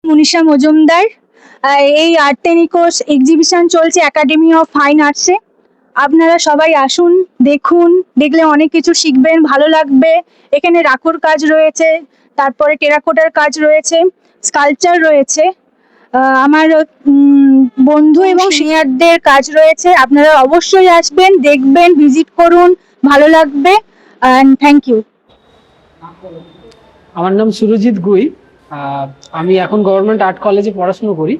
মনীষা মজুমদার। এই art টেনিকোস exhibition চলছে academy of fine আর্টসে। আপনারা সবাই আসুন, দেখুন, দেখলে অনেক কিছু শিখবেন, ভালো লাগবে। এখানে রাখুর কাজ রয়েছে, তারপরে টেরাকোটার কাজ রয়েছে, স্কাল্পচার রয়েছে, আমার বন্ধু এবং সিনিয়রদের কাজ রয়েছে। আপনারা অবশ্যই আসবেন, দেখবেন, ভিজিট করুন, ভালো লাগবে। Thank you. আমার নাম সুরজিৎ গুই। আমি এখন গভর্নমেন্ট আর্ট কলেজে পড়াশুনো করি।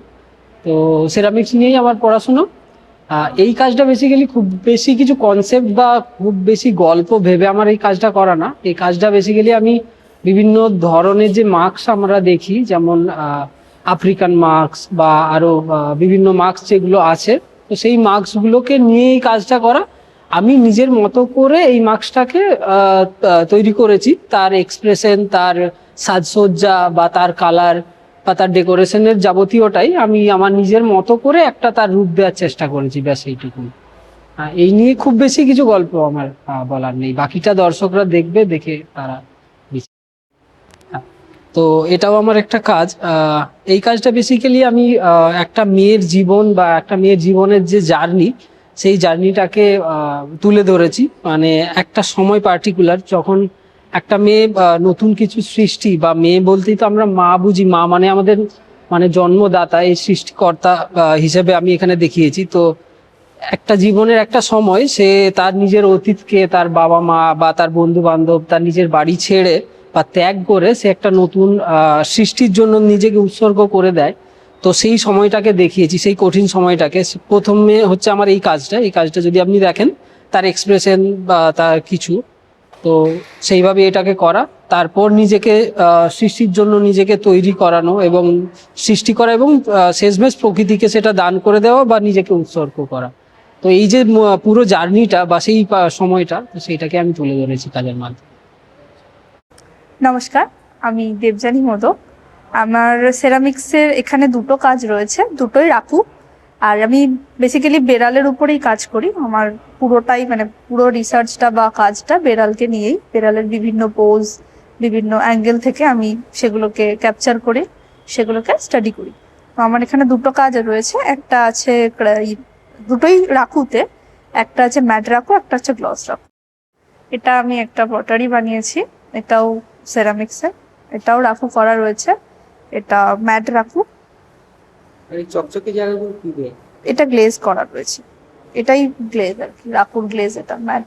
তো সেরামিক্স নিয়েই আমার পড়াশুনো। এই কাজটা বেসিক্যালি খুব বেশি কিছু কনসেপ্ট বা খুব বেশি গল্প ভেবে আমার এই কাজটা করা না। এই কাজটা বেসিক্যালি আমি বিভিন্ন ধরনের যে মার্কস আমরা দেখি, যেমন আফ্রিকান মার্কস বা আরো বিভিন্ন মার্কস যেগুলো আছে, তো সেই মার্কসগুলোকে নিয়ে এই কাজটা করা। আমি নিজের মতো করে এই মার্কসটাকে তৈরি করেছি। তার এক্সপ্রেশন, তার সাজসজ্জা বা তার কালার বা তার ডেকোরেশনের যাবতীয়টাই আমি আমার নিজের মতো করে একটা তার রূপ দেওয়ার চেষ্টা করেছি, ব্যাস এইটুকু। এই নিয়ে খুব বেশি কিছু গল্প আমার বলার নেই, বাকিটা দর্শকরা দেখবে, দেখে তারা। তো এটাও আমার একটা কাজ। এই কাজটা বেসিক্যালি আমি একটা মেয়ের জীবন বা একটা মেয়ের জীবনের যে জার্নি, সেই জার্নিটাকে তুলে ধরেছি। মানে একটা সময় পার্টিকুলার, যখন একটা মেয়ে নতুন কিছু সৃষ্টি, বা মেয়ে বলতেই তো আমরা মা বুঝি, মা মানে আমাদের মানে জন্মদাতা, এই সৃষ্টিকর্তা হিসেবে আমি এখানে দেখিয়েছি। তো একটা জীবনের একটা সময় সে তার নিজের অতীতকে, তার বাবা মা বা তার বন্ধু বান্ধব, তার নিজের বাড়ি ছেড়ে বা ত্যাগ করে সে একটা নতুন সৃষ্টির জন্য নিজেকে উৎসর্গ করে দেয়। তো সেই সময়টাকে দেখিয়েছি, সেই কঠিন সময়টাকে। প্রথমে হচ্ছে আমার এই কাজটা যদি আপনি দেখেন, তার এক্সপ্রেশন বা তার কিছু, তো সেইভাবে এটাকে করা। তারপর নিজেকে সৃষ্টির জন্য নিজেকে তৈরি করানো এবং সৃষ্টি করা, এবং শেষমেশ প্রকৃতিকে সেটা দান করে দেওয়া বা নিজেকে উৎসর্গ করা। তো এই যে পুরো জার্নিটা বা সেই সময়টা, সেইটাকে আমি তুলে ধরেছি কাজের মাধ্যমে। নমস্কার, আমি দেবযানী মোদক। আমার সেরামিক্সের এখানে দুটো কাজ রয়েছে, দুটোই রাখু। আর আমি বেসিক্যালি বেড়ালের উপরেই কাজ করি। আমার পুরোটাই মানে পুরো রিসার্চটা বা কাজটা বেড়ালকে নিয়েই, বেড়ালের বিভিন্ন পোজ, বিভিন্ন অ্যাঙ্গেল থেকে আমি সেগুলোকে ক্যাপচার করে সেগুলোকে স্টাডি করি। তো আমার এখানে দুটো কাজ রয়েছে, একটা আছে দুটোই রাখুতে, একটা আছে ম্যাট রাখু, একটা হচ্ছে গ্লস রাখু। এটা আমি একটা পটারি বানিয়েছি, এটাও সেরামিক্সের, এটাও রাখু করা রয়েছে। এটা ম্যাট রাখু, চকচকে জায়গাগুলো কি দিয়ে? এটা গ্লেজ করা রয়েছে। এটাই গ্লেজ আর কি, রাখুর গ্লেজ এটা ম্যাট।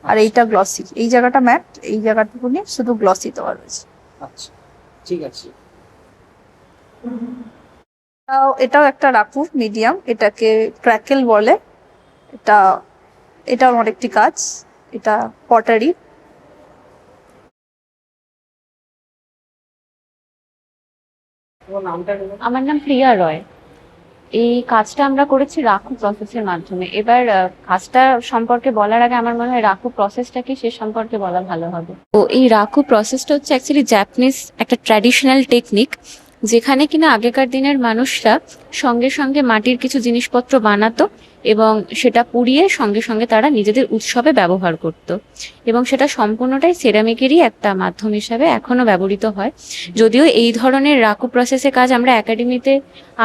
আর এইটা গ্লসি, এই জায়গাটা ম্যাট, এই জায়গাটুকু নিয়ে শুধু গ্লসি দেওয়া রয়েছে। আচ্ছা, ঠিক আছে। এটাও একটা রাখু মিডিয়াম, এটাকে ক্র্যাকেল বলে। এটা এটাও আমার একটি কাজ, এটা পটারি। আমার নাম প্রিয়া রয়। এই কাজটা আমরা করেছি রাখু প্রসেসের মাধ্যমে। এবার কাজটা সম্পর্কে বলার আগে আমার মনে হয় রাখু প্রসেসটা কি সে সম্পর্কে বলা ভালো হবে। তো এই রাখু প্রসেসটা হচ্ছে অ্যাকচুয়ালি জাপানিজ একটা ট্র্যাডিশনাল টেকনিক, যেখানে কিনা আগেকার দিনের মানুষরা সঙ্গে সঙ্গে মাটির কিছু জিনিসপত্র বানাতো এবং সেটা পুড়িয়ে সঙ্গে সঙ্গে তারা নিজেদের উৎসবে ব্যবহার করত। এবং সেটা সম্পূর্ণটাই সেরামিকেরই একটা মাধ্যম হিসাবে এখনো ব্যবহৃত হয়। যদিও এই ধরনের রাকু প্রসেসে কাজ আমরা একাডেমিতে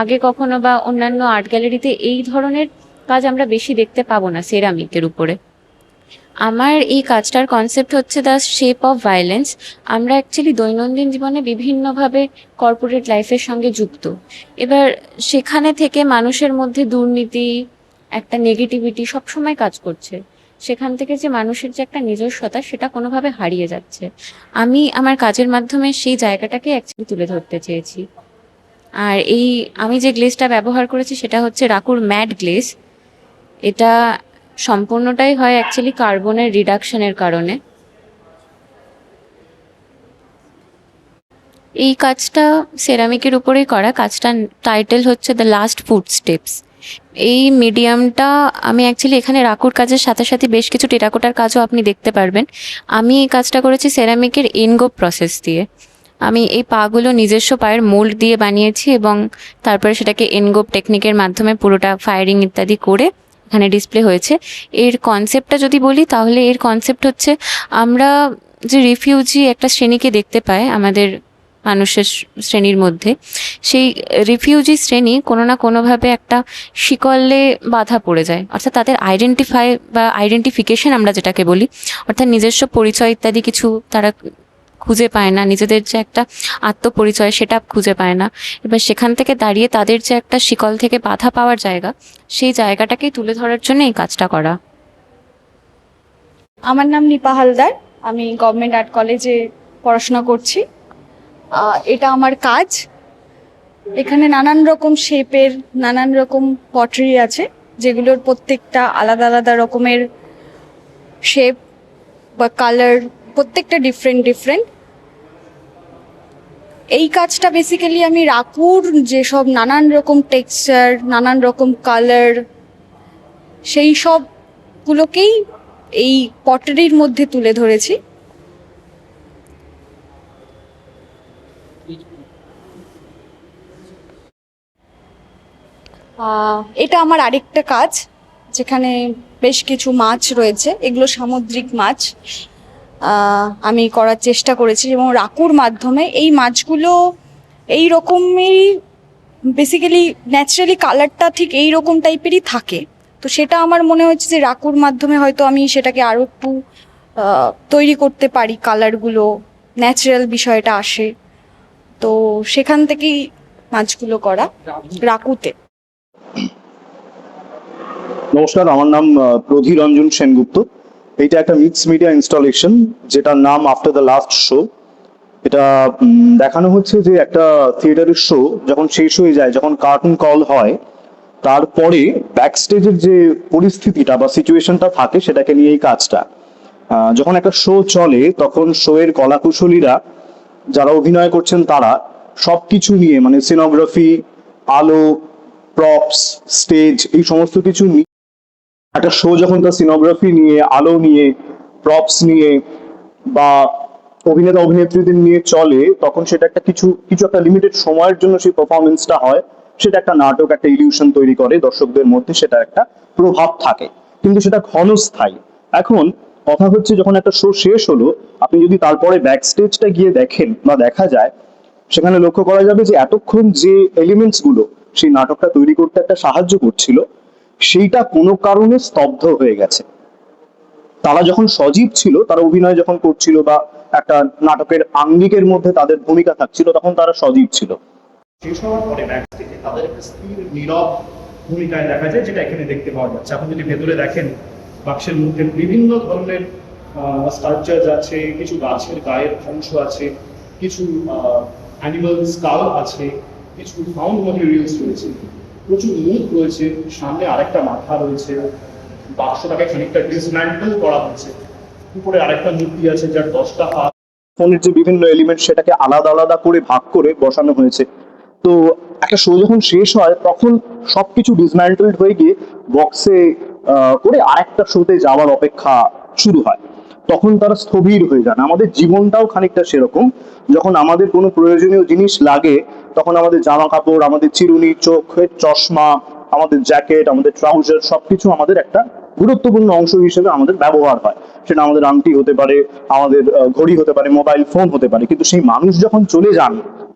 আগে কখনো বা অন্যান্য আর্ট গ্যালারিতে এই ধরনের কাজ আমরা বেশি দেখতে পাবো না সেরামিকের উপরে। আমার এই কাজটার কনসেপ্ট হচ্ছে দ্য শেপ অফ ভায়োলেন্স। আমরা অ্যাকচুয়ালি দৈনন্দিন জীবনে বিভিন্নভাবে কর্পোরেট লাইফের সঙ্গে যুক্ত। এবার সেখানে থেকে মানুষের মধ্যে দুর্নীতি, একটা নেগেটিভিটি সবসময় কাজ করছে। সেখান থেকে যে মানুষের যে একটা নিজস্বতা, সেটা কোনোভাবে হারিয়ে যাচ্ছে। আমি আমার কাজের মাধ্যমে সেই জায়গাটাকে অ্যাকচুয়ালি তুলে ধরতে চেয়েছি। আর আমি যে গ্লেজটা ব্যবহার করেছি সেটা হচ্ছে রাকুর ম্যাট গ্লেজ। এটা সম্পূর্ণটাই হয় অ্যাকচুয়ালি কার্বনের রিডাকশনের কারণে। এই কাজটা সেরামিকের উপরেই করা। কাজটার টাইটেল হচ্ছে দ্য লাস্ট ফুড স্টেপস। এই মিডিয়ামটা আমি অ্যাকচুয়ালি এখানে রাকুর কাজের সাথে সাথে বেশ কিছু টেরাকোটার কাজও আপনি দেখতে পারবেন। আমি এই কাজটা করেছি সেরামিকের এনগোপ প্রসেস দিয়ে। আমি এই পাগুলো নিজস্ব পায়ের মোল্ড দিয়ে বানিয়েছি এবং তারপরে সেটাকে এনগোপ টেকনিকের মাধ্যমে পুরোটা ফায়ারিং ইত্যাদি করে এখানে ডিসপ্লে হয়েছে। এর কনসেপ্টটা যদি বলি তাহলে এর কনসেপ্ট হচ্ছে, আমরা যে রিফিউজি একটা শ্রেণীকে দেখতে পাই আমাদের মানুষের শ্রেণীর মধ্যে, সেই রিফিউজি শ্রেণী কোনো না কোনোভাবে একটা শিকলে বাধা পড়ে যায়। অর্থাৎ তাদের আইডেন্টিফিকেশন আমরা যেটাকে বলি, অর্থাৎ নিজস্ব পরিচয় ইত্যাদি কিছু তারা খুঁজে পায় না, নিজেদের যে একটা আত্মপরিচয় সেটা খুঁজে পায় না। এবার সেখান থেকে দাঁড়িয়ে তাদের যে একটা শিকল থেকে বাধা পাওয়ার জায়গা, সেই জায়গাটাকেই তুলে ধরার জন্য এই কাজটা করা। আমার নাম নিপা হালদার, আমি গভর্নমেন্ট আর্ট কলেজে পড়াশোনা করছি। এটা আমার কাজ। এখানে নানান রকম শেপের নানান রকম পটারি আছে, যেগুলোর প্রত্যেকটা আলাদা আলাদা রকমের শেপ বা কালার, প্রত্যেকটা ডিফারেন্ট। এই কাজটা বেসিক্যালি আমি রাকুর যেসব নানান রকম টেক্সচার, নানান রকম কালার, সেই সবগুলোকেই এই পটারির মধ্যে তুলে ধরেছি। এটা আমার আরেকটা কাজ, যেখানে বেশ কিছু মাছ রয়েছে, এগুলো সামুদ্রিক মাছ আমি করার চেষ্টা করেছি, এবং রাকুর মাধ্যমে এই মাছগুলো এই রকমেরই বেসিক্যালি ন্যাচারালি কালারটা ঠিক এই রকম টাইপেরই থাকে। তো সেটা আমার মনে হচ্ছে যে রাকুর মাধ্যমে হয়তো আমি সেটাকে আরও একটু তৈরি করতে পারি, কালারগুলো ন্যাচারাল বিষয়টা আসে। তো সেখান থেকেই মাছগুলো করা রাকুতে। নমস্কার, আমার নাম প্রধি রঞ্জন সেনগুপ্ত। এটা একটা মিক্স মিডিয়া ইনস্টলেশন, যেটার নাম আফটার দ্য লাস্ট শো। এটা দেখানো হচ্ছে যে একটা থিয়েটারের শো যখন শেষ হয়ে যায়, যখন কার্টুন কল হয়, তারপরে ব্যাক স্টেজের যে পরিস্থিতিটা বা সিচুয়েশনটা থাকে সেটাকে নিয়ে এই কাজটা। যখন একটা শো চলে তখন শো এর কলাকুশলীরা যারা অভিনয় করছেন তারা সবকিছু নিয়ে, মানে সিনোগ্রাফি, আলো, প্রপস, স্টেজ, এই সমস্ত কিছু নিয়ে একটা শো যখন তার সিনোগ্রাফি নিয়ে, আলো নিয়ে, প্রপস নিয়ে বা অভিনেতা অভিনেত্রীদের নিয়ে চলে, তখন সেটা একটা কিছু একটা লিমিটেড সময়ের জন্য সেই পারফরমেন্সটা হয়। সেটা একটা নাটক, একটা ইলিউশন তৈরি করে দর্শকদের মধ্যে, সেটা একটা প্রভাব থাকে, কিন্তু সেটা ক্ষণস্থায়ী। এখন কথা হচ্ছে, যখন একটা শো শেষ হলো, আপনি যদি তারপরে ব্যাক স্টেজটা গিয়ে দেখেন বা দেখা যায়, সেখানে লক্ষ্য করা যাবে যে এতক্ষণ যে এলিমেন্টস গুলো সেই নাটকটা তৈরি করতে একটা সাহায্য করছিল, সেইটা কোনো কারণে স্তব্ধ হয়ে গেছে। তারা যখন সজীব ছিল, তারা অভিনয় যখন করছিল বা একটা নাটকের আঙ্গিকের মধ্যে তাদের ভূমিকা থাকছিল, তখন তারা সজীব ছিল। শেষ হওয়ার পরে ব্যাকস্টেজে তাদের একটা স্থির নীরব ভূমিকায় দেখা যায়, যেটা এখানে দেখতে পাওয়া যাচ্ছে। আপনি যদি ভেতরে দেখেন, বাক্সের মধ্যে বিভিন্ন ধরনের স্ট্রাকচার আছে, কিছু গাছের গায়ের অংশ আছে, কিছু অ্যানিমাল স্কাল আছে, কিছু ফাউন্ড ম্যাটেরিয়ালস রয়েছে, প্রচুর মুখ রয়েছে, সামনে আরেকটা মাথা রয়েছে, বাক্সটাকে খানিকটা ডিসম্যান্টল করা হয়েছে, উপরে আরেকটা মূর্তি আছে যার 10টা হাত। ফোনের যে বিভিন্ন এলিমেন্ট সেটাকে আলাদা আলাদা করে ভাগ করে বসানো হয়েছে। তো একটা শো যখন শেষ হয় তখন সবকিছু ডিসম্যান্টলড হয়ে গিয়ে বক্সে করে আরেকটা শোতে যাওয়ার অপেক্ষা শুরু হয়। তখন তারা স্থবির হয়ে যান। আমাদের জীবনটাও খানিকটা সেরকম। যখন আমাদের কোনো প্রয়োজনীয় জিনিস লাগে, তখন আমাদের জামা কাপড়, আমাদের চিরুনি, চোখের চশমা, আমাদের জ্যাকেট, আমাদের ট্রাউজার, সবকিছু আমাদের একটা গুরুত্বপূর্ণ অংশ হিসেবে আমাদের ব্যবহার হয়। সেটা আমাদের আংটি হতে পারে, আমাদের ঘড়ি হতে পারে, মোবাইল ফোন হতে পারে। কিন্তু সেই মানুষ যখন চলে যান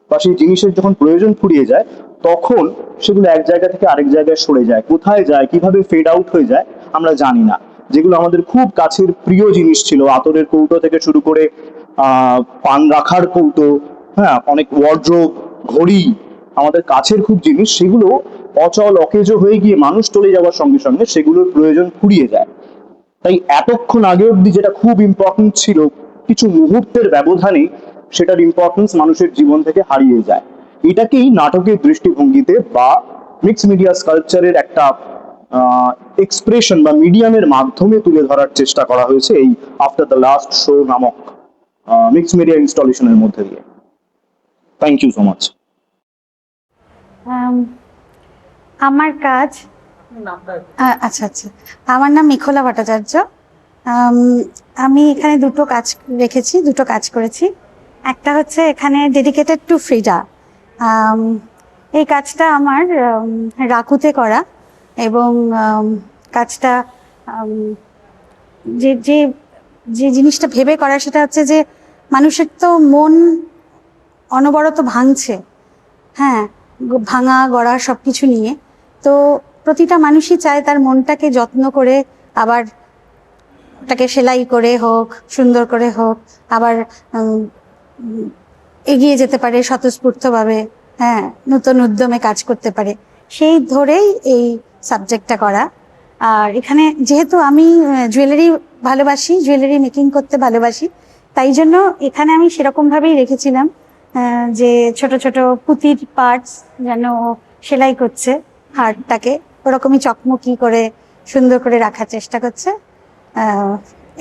বা সেই জিনিসের যখন প্রয়োজন ফুরিয়ে যায়, তখন সেগুলো এক জায়গা থেকে আরেক জায়গায় সরে যায়। কোথায় যায়, কিভাবে ফেড আউট হয়ে যায়, আমরা জানি না। যেগুলো আমাদের খুব কাছের প্রিয় জিনিস ছিল, আতরের কৌটো থেকে শুরু করে পান রাখার কৌটো, হ্যাঁ, অনেক ওয়ার্ড্রোব, ঘড়ি, আমাদের কাছের খুব জিনিস, সেগুলো অচল অকেজো হয়ে গিয়ে মানুষ চলে যাওয়ার সঙ্গে সঙ্গে সেগুলোর প্রয়োজন ফুরিয়ে যায়। তাই এতক্ষণ আগে অব্দি যেটা খুব ইম্পর্টেন্ট ছিল, কিছু মুহূর্তের ব্যবধানে সেটার ইম্পর্টেন্স মানুষের জীবন থেকে হারিয়ে যায়। এটাকেই নাটকের দৃষ্টিভঙ্গিতে বা মিক্স মিডিয়া স্কাল্পচারের একটা এক্সপ্রেশন বা মিডিয়ামের মাধ্যমে তুলে ধরার চেষ্টা করা হয়েছে এই আফটার দ্য লাস্ট শো নামক মিক্স মিডিয়া ইনস্টলেশনের মধ্যে দিয়ে। Thank you so much. আমার কাজ, আচ্ছা, আমার নাম মিখলা ভট্টাচার্য। আমি এখানে দুটো কাজ করেছি। একটা হচ্ছে এখানে ডেডিকেটেড টু ফ্রিডা। এই কাজটা আমার রাকুতে করা, এবং কাজটা যে যে জিনিসটা ভেবে করা সেটা হচ্ছে যে মানুষের তো মন অনবরত ভাঙছে, হ্যাঁ, ভাঙা গড়া সব কিছু নিয়ে। তো প্রতিটা মানুষই চায় তার মনটাকে যত্ন করে আবার ওটাকে সেলাই করে হোক, সুন্দর করে হোক, আবার এগিয়ে যেতে পারে স্বতঃস্ফূর্তভাবে, হ্যাঁ, নতুন উদ্যমে কাজ করতে পারে, সেই ধরেই এই সাবজেক্টটা করা। আর এখানে যেহেতু আমি জুয়েলারি ভালোবাসি, জুয়েলারি মেকিং করতে ভালোবাসি, তাই জন্য এখানে আমি সেরকমভাবেই রেখেছিলাম যে ছোট ছোট পুঁতির পার্টস যেন সেলাই করছে হারটাকে, ওরকমই চকমকি করে সুন্দর করে রাখার চেষ্টা করছে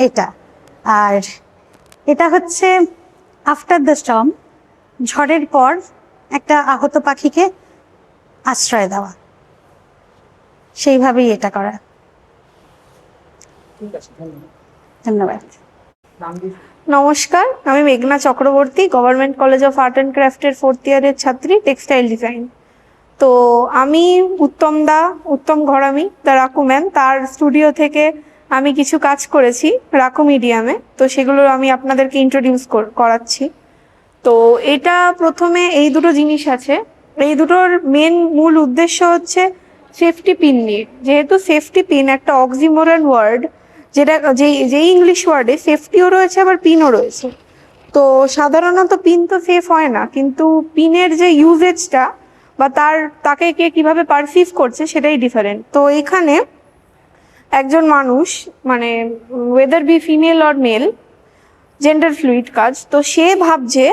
এটা। আর এটা হচ্ছে আফটার দ্য স্টর্ম, ঝড়ের পর একটা আহত পাখিকে আশ্রয় দেওয়া, সেইভাবেই এটা করা। ধন্যবাদ। নমস্কার, আমি মেঘনা Chakraborty, government college of art and ক্রাফটের 4th ইয়ারের ছাত্রী, টেক্সটাইল ডিজাইন। তো আমি Uttam Gharami the raku man, তার স্টুডিও থেকে আমি কিছু কাজ করেছি রাকু মিডিয়ামে, তো সেগুলো আমি আপনাদেরকে ইন্ট্রোডিউস করাচ্ছি। তো এটা প্রথমে এই দুটো জিনিস আছে, এই দুটোর মূল উদ্দেশ্য হচ্ছে সেফটি পিন নিয়ে। যেহেতু সেফটি পিন একটা অক্সিমোরন ওয়ার্ড, যেটা যেই ইংলিশ ওয়ার্ডে সেফটিও রয়েছে আবার পিনও রয়েছে। তো সাধারণত পিন তো সেফ হয় না, কিন্তু পিনের যে ইউজেজটা বা তাকে কে কিভাবে পারসিভ করছে সেটাই ডিফারেন্ট। তো এখানে একজন মানুষ, মানে whether be female or male, gender fluid কাজ, তো সে ভাবছে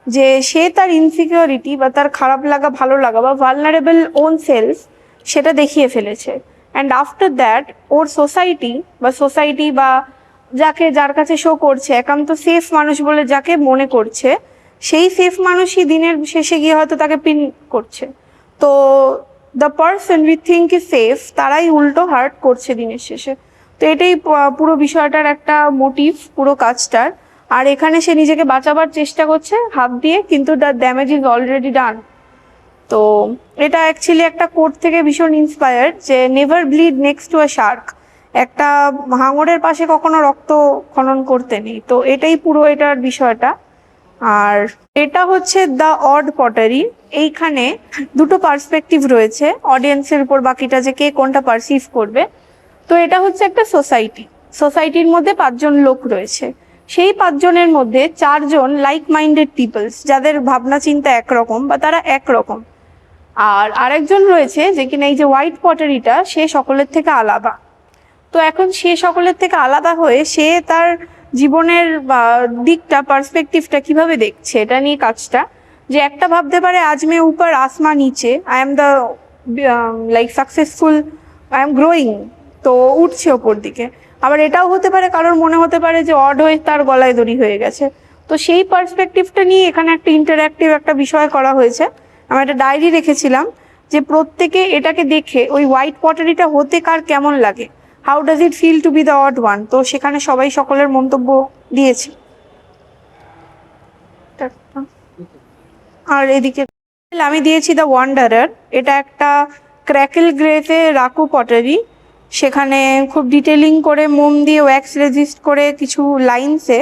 যে সে তার ইনসিকিউরিটি বা তার খারাপ লাগা ভালো লাগা বা ভালনারেবল ওন সেলফ সেটা দেখিয়ে ফেলেছে। And after that or society বা যার কাছে শো করছে একান্ত সেফ মানুষ বলে যাকে মনে করছে, সেই সেফ মানুষই দিনের শেষে গিয়ে হয়তো তাকে পিন করছে। তো the person we think is safe তারাই উল্টো হার্ট করছে দিনের শেষে। তো এটাই পুরো বিষয়টার একটা মোটিভ পুরো কাজটার। আর এখানে সে নিজেকে বাঁচাবার চেষ্টা করছে হাত দিয়ে, কিন্তু the damage is already done. তো এটা অ্যাকচুয়ালি একটা কোট থেকে ভীষণ ইন্সপায়ার্ড, যে never bleed next to a Shark, একটা হাঙরের পাশে কখনো রক্ত খনন করতে নেই। তো এটাই পুরো এটার বিষয়টা। আর এটা হচ্ছে দ্য অড পটারি, এইখানে দুটো পার্সপেক্টিভ রয়েছে অডিয়েন্সের উপর, বাকিটা যে কে কোনটা পারসিভ করবে। তো এটা হচ্ছে একটা সোসাইটির মধ্যে 5 জন লোক রয়েছে, সেই 5 জনের মধ্যে 4 জন লাইক মাইন্ডেড পিপলস, যাদের ভাবনা চিন্তা একরকম বা তারা একরকম। আর আরেকজন রয়েছে যে কিনা এই যে হোয়াইট পটারিটা, সে সকলের থেকে আলাদা। তো এখন সে সকলের থেকে আলাদা হয়ে সে তার জীবনের দিকটা, পার্সপেক্টিভটা কিভাবে দেখছে এটা নিয়ে কাজটা। যে একটা ভাবতে পারে আজ মে উপর আসমান নিচে, I am the like successful, I am growing, তো উঠছে ওপর দিকে। আবার এটাও হতে পারে কারোর মনে হতে পারে যে অড হয়ে তার গলায় দড়ি হয়ে গেছে। তো সেই পার্সপেক্টিভটা নিয়ে এখানে একটা ইন্টারঅ্যাক্টিভ একটা বিষয় করা হয়েছে। আমি একটা ডায়েরি রেখেছিলাম যে প্রত্যেকে এটাকে দেখে ওই হোয়াইট পটারিটা হতে কার কেমন লাগে, how does it feel to be the odd one. তো সেখানে সবাই সকলের মন্তব্য দিয়েছে। আর এদিকে আমি দিয়েছি দ্য ওয়ান্ডারার, এটা একটা ক্র্যাকেল গ্রেতে রাকু পটারি। সেখানে খুব ডিটেলিং করে মোম দিয়ে ওয়্যাক্স রেজিস্ট করে কিছু লাইনসে,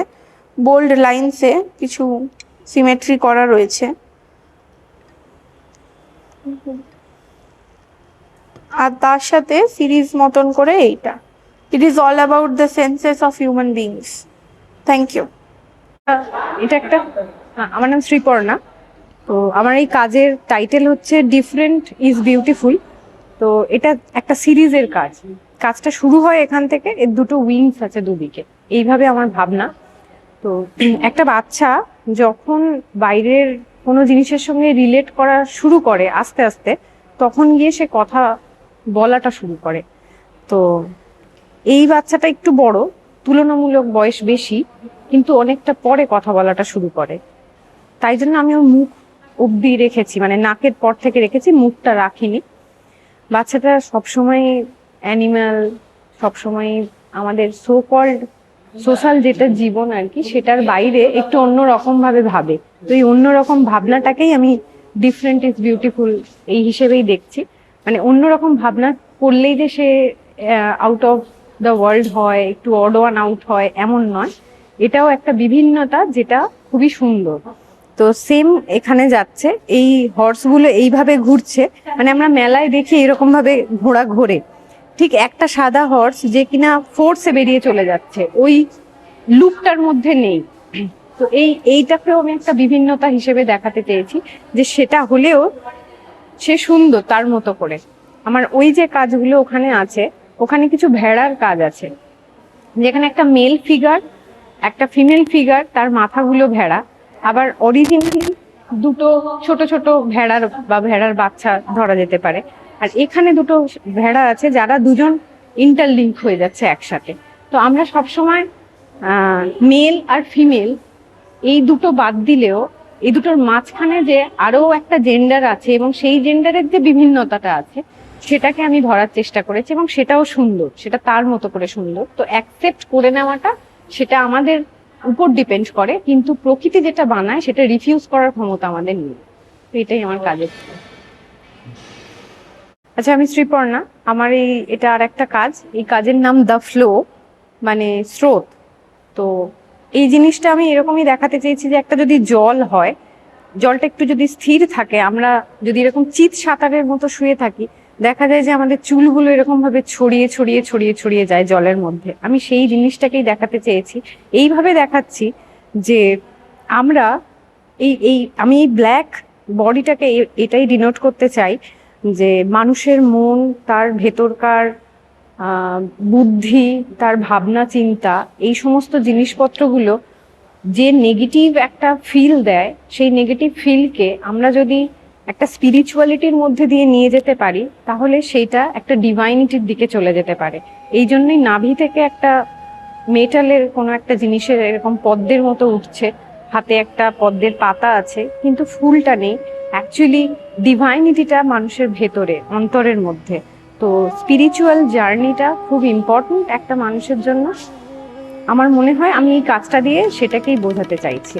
বোল্ড লাইনসে কিছু সিমেট্রি করা রয়েছে। আর তার সাথে সিরিজ মতন করে এইটা, it is all about the senses of human beings. Thank you. এটা একটা, আমার নাম শ্রীপর্ণা। তো আমার এই কাজের টাইটেল হচ্ছে ডিফারেন্ট ইজ বিউটিফুল। তো এটা একটা সিরিজের কাজটা শুরু হয় এখান থেকে, এর দুটো উইংস আছে দুদিকে, এইভাবে আমার ভাবনা। তো একটা বাচ্চা যখন বাইরের কোনো জিনিসের সঙ্গে রিলেট করা শুরু করে আস্তে আস্তে, তখন গিয়ে সে কথা বলাটা শুরু করে। তো এই বাচ্চাটা একটু বড়, তুলনামূলক বয়স বেশি, কিন্তু অনেকটা পরে কথা বলাটা শুরু করে। তাই জন্য আমি ওর মুখ অব্দি রেখেছি, মানে নাকের পর থেকে রেখেছি, মুখটা রাখিনি। বাচ্চাটা সবসময় অ্যানিম্যাল, সবসময় আমাদের সো কল্ড সোশ্যাল যেটা জীবন আর কি, সেটার বাইরে একটু অন্যরকম ভাবে ভাবে। তো এই অন্যরকম ভাবনাটাকেই আমি ডিফারেন্ট ইজ বিউটিফুল এই হিসেবেই দেখছি। মানে অন্যরকম ভাবনা করলেই যে সে আউট অফ দ্য ওয়ার্ল্ড হয়, একটু অড ওয়ান আউট হয়, এমন নয়। এটাও একটা বিভিন্নতা যেটা খুবই সুন্দর। তো সেম এখানে যাচ্ছে, এই হর্সগুলো এইভাবে ঘুরছে, মানে আমরা মেলায় দেখি এরকম ভাবে ঘোড়া ঘোরে, ঠিক একটা সাদা হর্স যে কিনা ফোর্সে বেরিয়ে চলে যাচ্ছে, ওই লুপটার মধ্যে নেই। তো এইটাকেও আমি একটা বিভিন্নতা হিসেবে দেখাতে চেয়েছি, যে সেটা হলেও সে সুন্দর তার মতো করে। আমার ওই যে কাজগুলো ওখানে আছে, ওখানে কিছু ভেড়ার কাজ আছে, যেখানে একটা মেল ফিগার, একটা ফিমেল ফিগার, তার মাথাগুলো ভেড়া, আবার অরিজিনালি দুটো ছোট ছোট ভেড়ার বা ভেড়ার বাচ্চা ধরা যেতে পারে। আর এখানে দুটো ভেড়া আছে যারা দুজন ইন্টারলিঙ্ক হয়ে যাচ্ছে একসাথে। তো আমরা সবসময় মেল আর ফিমেল এই দুটো বাদ দিলেও এই দুটোর মাঝখানে যে আরো একটা জেন্ডার আছে এবং সেই জেন্ডারের যে বিভিন্নতাটা আছে সেটাকে আমি ধরার চেষ্টা করেছি, এবং সেটাও সুন্দর, সেটা তার মতো করে সুন্দর। তো অ্যাকসেপ্ট করে নেওয়াটা সেটা আমাদের উপর ডিপেন্ড করে, কিন্তু প্রকৃতি যেটা বানায় সেটা রিফিউজ করার ক্ষমতা আমাদের নেই। তো এটাই আমার কাজের। আচ্ছা, আমি শ্রীপর্ণা, আমার এটা আর একটা কাজ, এই কাজের নাম দ্য ফ্লো, মানে স্রোত। তো এই জিনিসটা আমি এরকমই দেখাতে চেয়েছি যে একটা যদি জল হয়, জলটা একটু যদি স্থির থাকে, আমরা যদি এরকম চিত সাঁতারের মতো শুয়ে থাকি, দেখা যায় যে আমাদের চুলগুলো এরকম ভাবে ছড়িয়ে ছড়িয়ে ছড়িয়ে ছড়িয়ে যায় জলের মধ্যে। আমি সেই জিনিসটাকেই দেখাতে চেয়েছি, এইভাবে দেখাচ্ছি যে আমরা আমি এই ব্ল্যাক বডিটাকে এটাই ডিনোট করতে চাই যে মানুষের মন, তার ভেতরকার বুদ্ধি, তার ভাবনা চিন্তা, এই সমস্ত জিনিসপত্রগুলো যে নেগেটিভ একটা ফিল দেয়, সেই নেগেটিভ ফিলকে আমরা যদি একটা স্পিরিচুয়ালিটির মধ্যে দিয়ে নিয়ে যেতে পারি, তাহলে সেইটা একটা ডিভাইনিটির দিকে চলে যেতে পারে। এই জন্যই নাভি থেকে একটা মেটালের কোনো একটা জিনিসের এরকম পদ্মের মতো উঠছে, হাতে একটা পদ্মের পাতা আছে কিন্তু ফুলটা নেই। অ্যাকচুয়ালি ডিভাইনিটিটা মানুষের ভেতরে, অন্তরের মধ্যে। তো স্পিরিচুয়াল জার্নিটা খুব ইম্পর্টেন্ট একটা মানুষের জন্য। আমার মনে হয় আমি এই কাজটা দিয়ে সেটাকেই বোঝাতে চাইছি।